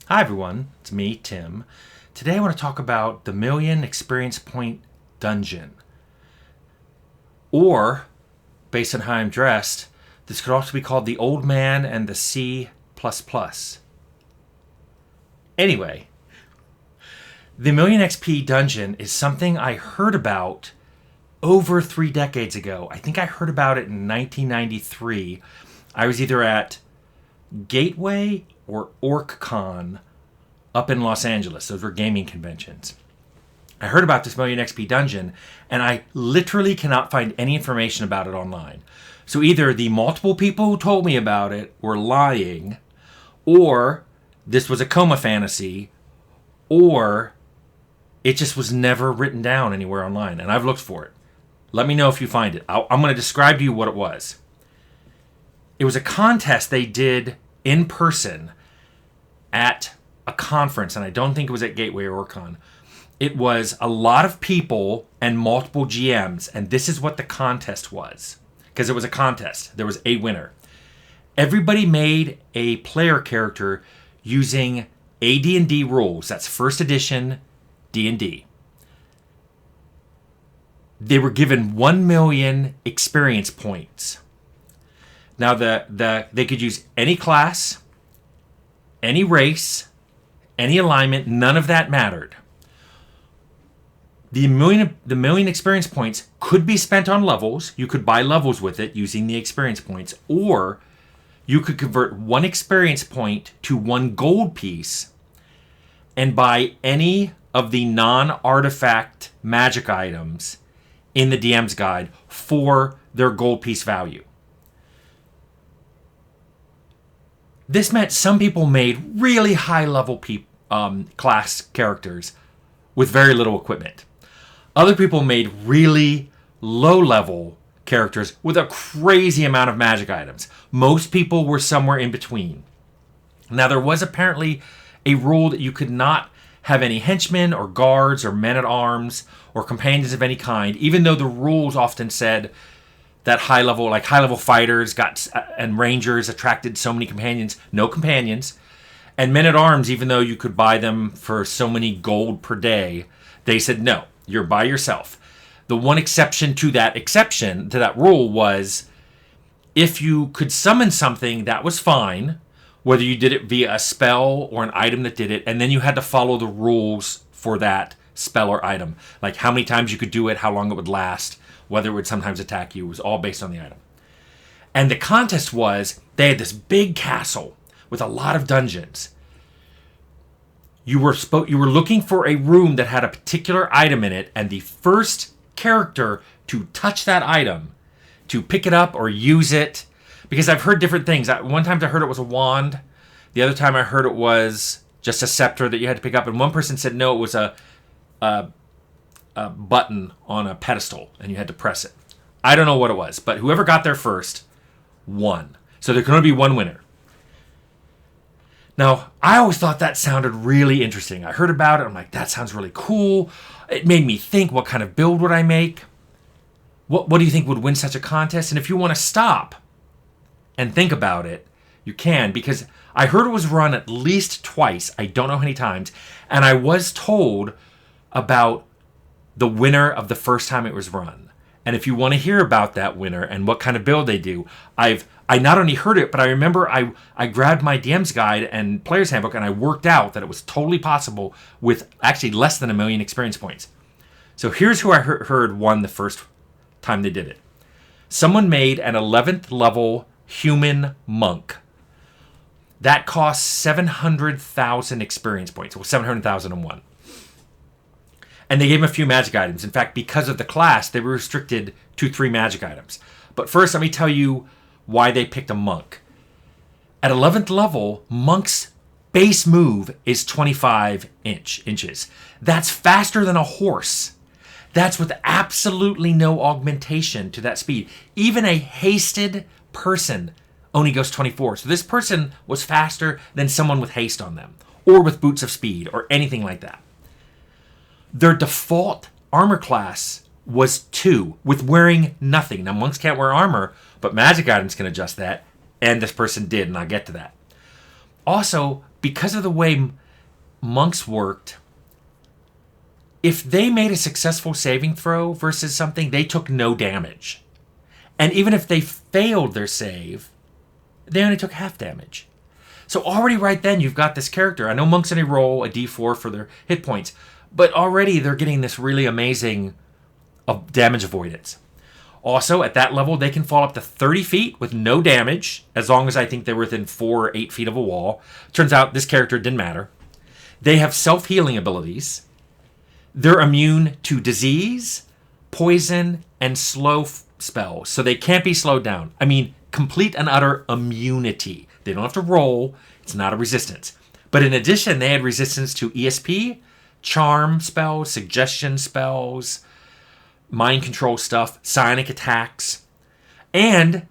Hi everyone, it's me, Tim. Today I want to talk about the Million Experience Point Dungeon. Or, based on how I'm dressed, this could also be called the Old Man and the C++. Anyway, the Million XP Dungeon is something I heard about over 3 decades ago. I think I heard about it in 1993. I was either at Gateway or OrcCon up in Los Angeles. Those were gaming conventions. I heard about this Million XP dungeon, and I literally cannot find any information about it online. So either the multiple people who told me about it were lying, or this was a coma fantasy, or it just was never written down anywhere online, and I've looked for it. Let me know if you find it. I'm going to describe to you what it was. It was a contest they did in person at a conference, and I don't think it was at Gateway or OrcCon. It was a lot of people and multiple GMs, and this is what the contest was. Because it was a contest. There was a winner. Everybody made a player character using AD&D rules. That's first edition D&D. They were given 1 million experience points. Now, they could use any class, any race, any alignment. None of that mattered. The million experience points could be spent on levels. You could buy levels with it using the experience points. Or you could convert 1 experience point to 1 gold piece and buy any of the non-artifact magic items in the DM's guide for their gold piece value. This meant some people made really high-level class characters with very little equipment. Other people made really low-level characters with a crazy amount of magic items. Most people were somewhere in between. Now, there was apparently a rule that you could not have any henchmen or guards or men-at-arms or companions of any kind, even though the rules often said that high-level fighters and rangers attracted so many companions. No companions. And men-at-arms, even though you could buy them for so many gold per day, they said, no, you're by yourself. The one exception to that rule was if you could summon something, that was fine, whether you did it via a spell or an item that did it, and then you had to follow the rules for that spell or item. Like how many times you could do it, how long it would last, whether it would sometimes attack you. It was all based on the item. And the contest was, they had this big castle with a lot of dungeons. You were looking for a room that had a particular item in it, and the first character to touch that item, to pick it up or use it, because I've heard different things. One time I heard it was a wand. The other time I heard it was just a scepter that you had to pick up. And one person said no, it was a button on a pedestal, and you had to press it. I don't know what it was, but whoever got there first won. So there can only be one winner. Now, I always thought that sounded really interesting. I heard about it. I'm like, that sounds really cool. It made me think, what kind of build would I make? What do you think would win such a contest? And if you want to stop and think about it, you can, because I heard it was run at least twice. I don't know how many times. And I was told about the winner of the first time it was run. And if you want to hear about that winner and what kind of build they do, I not only heard it, but I remember I grabbed my DM's guide and player's handbook, and I worked out that it was totally possible with actually less than 1 million experience points. So here's who I heard won the first time they did it. Someone made an 11th level human monk. That cost 700,000 experience points. Well, 700,001. And they gave him a few magic items. In fact, because of the class, they were restricted to 3 magic items. But first, let me tell you why they picked a monk. At 11th level, monk's base move is 25 inches. That's faster than a horse. That's with absolutely no augmentation to that speed. Even a hasted person only goes 24. So this person was faster than someone with haste on them, or with boots of speed, or anything like that. Their default armor class was 2, with wearing nothing. Now, monks can't wear armor, but magic items can adjust that, and this person did, and I'll get to that. Also, because of the way monks worked, if they made a successful saving throw versus something, they took no damage. And even if they failed their save, they only took half damage. So already right then, you've got this character. I know monks only roll a d4 for their hit points, but already they're getting this really amazing damage avoidance. Also, at that level, they can fall up to 30 feet with no damage, as long as I think they're within 4 or 8 feet of a wall. Turns out this character didn't matter. They have self-healing abilities. They're immune to disease, poison, and slow spells, so they can't be slowed down. I mean, complete and utter immunity. They don't have to roll. It's not a resistance. But in addition, they had resistance to ESP, charm spells, suggestion spells, mind control stuff, psionic attacks. And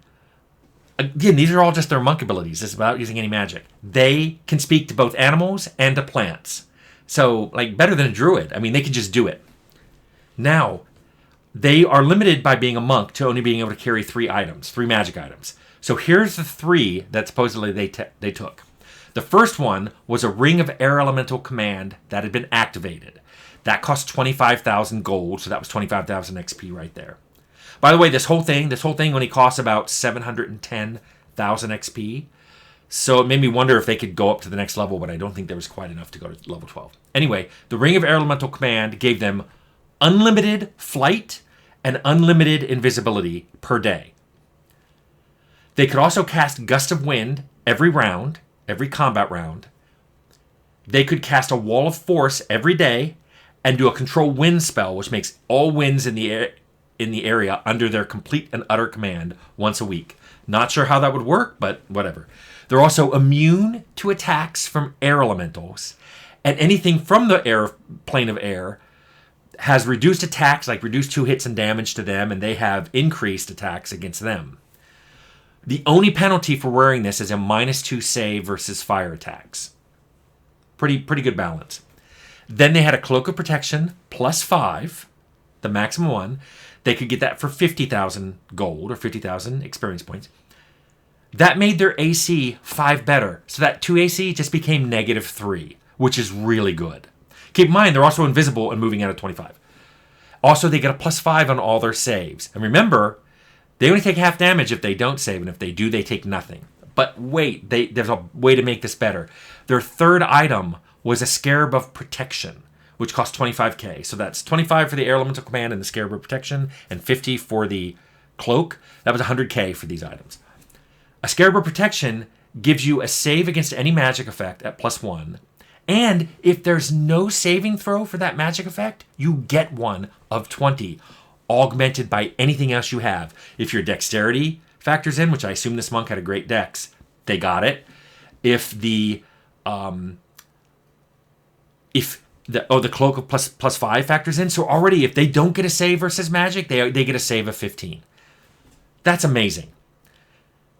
again, these are all just their monk abilities. It's without using any magic. They can speak to both animals and to plants. So, like, better than a druid. I mean, they can just do it. Now, they are limited by being a monk to only being able to carry 3 magic items. So here's the 3 that supposedly they took. The first one was a Ring of Air Elemental Command that had been activated. That cost 25,000 gold, so that was 25,000 XP right there. By the way, this whole thing only costs about 710,000 XP. So it made me wonder if they could go up to the next level, but I don't think there was quite enough to go to level 12. Anyway, the Ring of Air Elemental Command gave them unlimited flight and unlimited invisibility per day. They could also cast Gust of Wind every combat round. They could cast a Wall of Force every day and do a Control Wind spell, which makes all winds in the area under their complete and utter command once a week. Not sure how that would work, but whatever. They're also immune to attacks from air elementals, and anything from the plane of air has reduced attacks, like reduced 2 hits and damage to them, and they have increased attacks against them. The only penalty for wearing this is a -2 save versus fire attacks. Pretty good balance. Then they had a Cloak of Protection +5, the maximum one. They could get that for 50,000 gold or 50,000 experience points. That made their AC 5 better. So that 2 AC just became -3, which is really good. Keep in mind, they're also invisible and moving out of 25. Also, they get a +5 on all their saves. And remember, they only take half damage if they don't save, and if they do, they take nothing. But wait, there's a way to make this better. Their third item was a Scarab of Protection, which cost 25k. So that's 25 for the Air Elemental Command and the Scarab of Protection, and 50 for the Cloak. That was 100k for these items. A Scarab of Protection gives you a save against any magic effect at +1. And if there's no saving throw for that magic effect, you get one of 20, augmented by anything else you have. If your dexterity factors in, which I assume this monk had a great dex, they got it. If the Cloak of +5 factors in, so already if they don't get a save versus magic, they get a save of 15. That's amazing.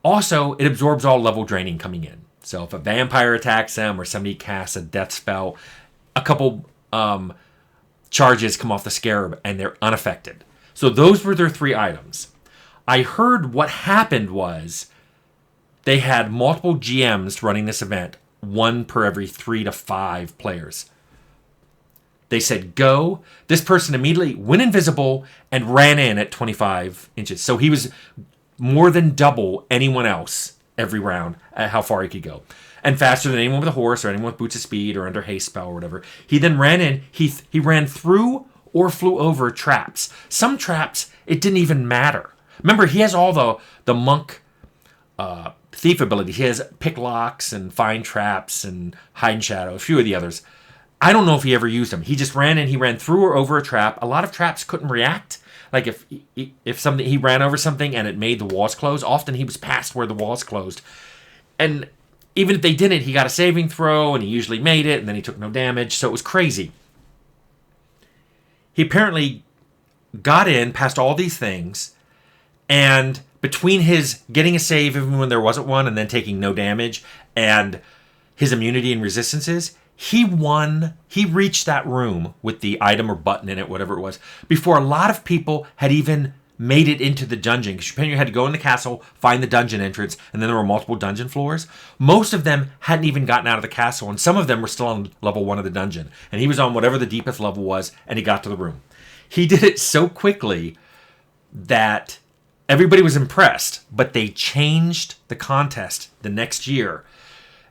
Also, it absorbs all level draining coming in. So if a vampire attacks them or somebody casts a death spell, a couple charges come off the Scarab and they're unaffected. So those were their 3 items. I heard what happened was they had multiple GMs running this event, 1 per every 3 to 5 players. They said, go. This person immediately went invisible and ran in at 25 inches. So he was more than double anyone else every round at how far he could go. And faster than anyone with a horse or anyone with boots of speed or under haste spell or whatever. He then ran in. He ran through or flew over traps. Some traps, it didn't even matter. Remember, he has all the monk thief ability. He has pick locks and find traps and hide and shadow, a few of the others. I don't know if he ever used them. He just ran in. He ran through or over a trap. A lot of traps couldn't react. Like if something, he ran over something and it made the walls close, often he was past where the walls closed. And even if they didn't, he got a saving throw and he usually made it and then he took no damage. So it was crazy. He apparently got in past all these things, and between his getting a save even when there wasn't one and then taking no damage and his immunity and resistances, he won. He reached that room with the item or button in it, whatever it was, before a lot of people had even made it into the dungeon, because you had to go in the castle, find the dungeon entrance, and then there were multiple dungeon floors. Most of them hadn't even gotten out of the castle, and some of them were still on level 1 of the dungeon. And he was on whatever the deepest level was, and he got to the room. He did it so quickly that everybody was impressed, but they changed the contest the next year.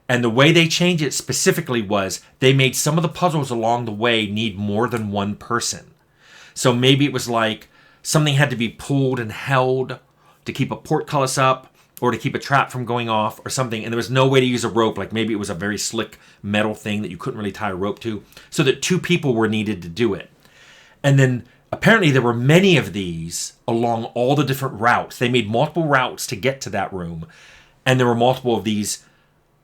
And the way they changed it specifically was they made some of the puzzles along the way need more than one person. So maybe it was like something had to be pulled and held to keep a portcullis up or to keep a trap from going off or something. And there was no way to use a rope. Like maybe it was a very slick metal thing that you couldn't really tie a rope to. So that 2 people were needed to do it. And then apparently there were many of these along all the different routes. They made multiple routes to get to that room. And there were multiple of these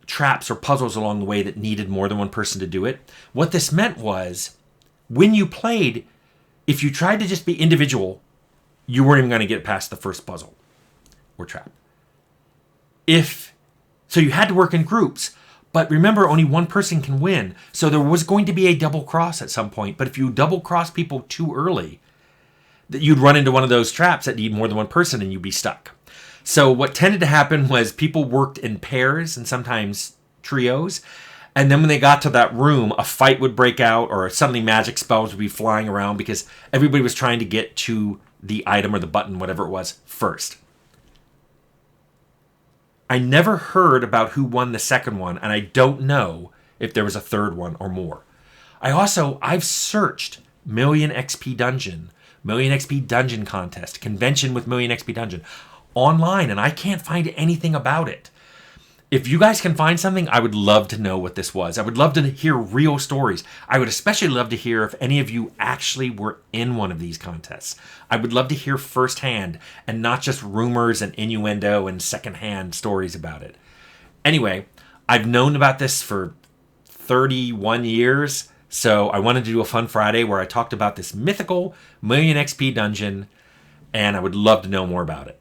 traps or puzzles along the way that needed more than one person to do it. What this meant was, when you played, if you tried to just be individual, you weren't even going to get past the first puzzle or trap. So you had to work in groups. But remember, only one person can win. So there was going to be a double cross at some point. But if you double cross people too early, that you'd run into one of those traps that need more than one person and you'd be stuck. So what tended to happen was people worked in pairs and sometimes trios. And then when they got to that room, a fight would break out or suddenly magic spells would be flying around because everybody was trying to get to the item or the button, whatever it was, first. I never heard about who won the second one, and I don't know if there was a third one or more. I've searched Million XP Dungeon, Million XP Dungeon Contest, Convention with Million XP Dungeon online, and I can't find anything about it. If you guys can find something, I would love to know what this was. I would love to hear real stories. I would especially love to hear if any of you actually were in one of these contests. I would love to hear firsthand and not just rumors and innuendo and secondhand stories about it. Anyway, I've known about this for 31 years, so I wanted to do a fun Friday where I talked about this mythical Million XP dungeon, and I would love to know more about it.